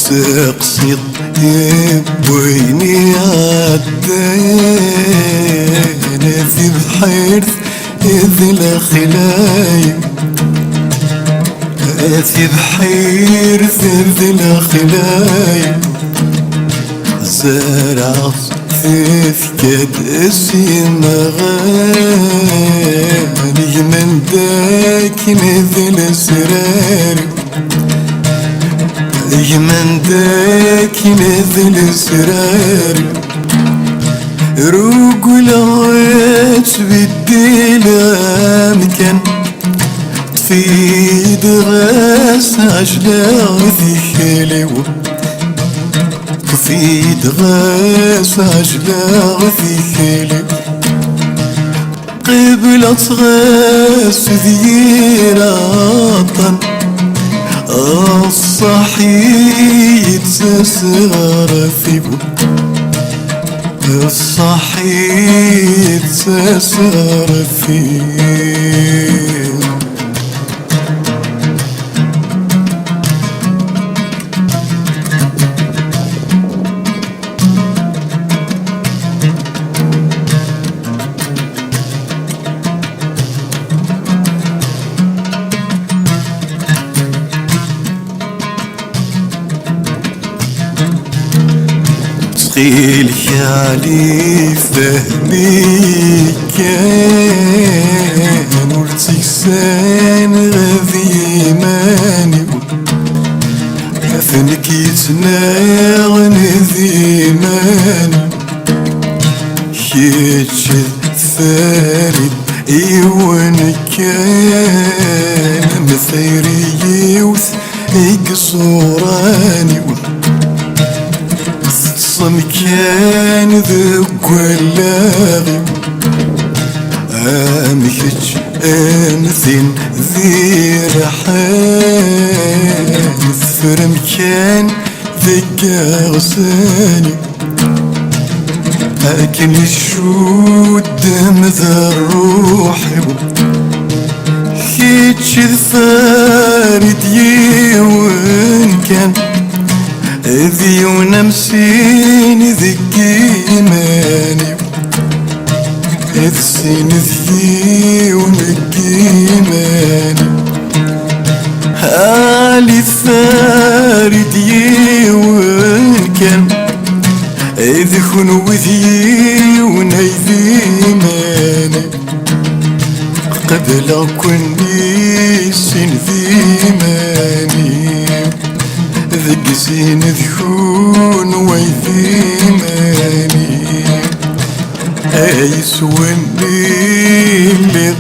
تقصد يبويني عدينا في بحير ذي الأخلايم في بحير ذي الأخلايم زرع في كدسي مغاني من داكن ذي الأسرار من داكن ذي الأسرار روق لغيت بدي لامكن تفيد غاس عجلة ذي خليو تفيد غاس عجلة ذي خليو قبلة غاس ذي راطن الصحيح تسغر فيبو الصحيح تسغر فيه تقيل حالي فهمي كان ورتكسان غذي ماني فنك يتناغن ذي ماني يتشذ ثاري ايوان كان مثيري يوث يقصوراني مكان ذوق اللاغي امشج امثين ذي رحان ثر مكان ذيك غساني اكل الشود مذا الروح كيتش ثارد يوان كان ذي ونمسين ذيك إيماني السين ذي ونك إيماني هالي الثارد يوان كان ذي خنو ذي ونيذي إيماني قبل كوني سين ذي إيماني ذيك زين ذكون ويذي ماني أي سواني اللي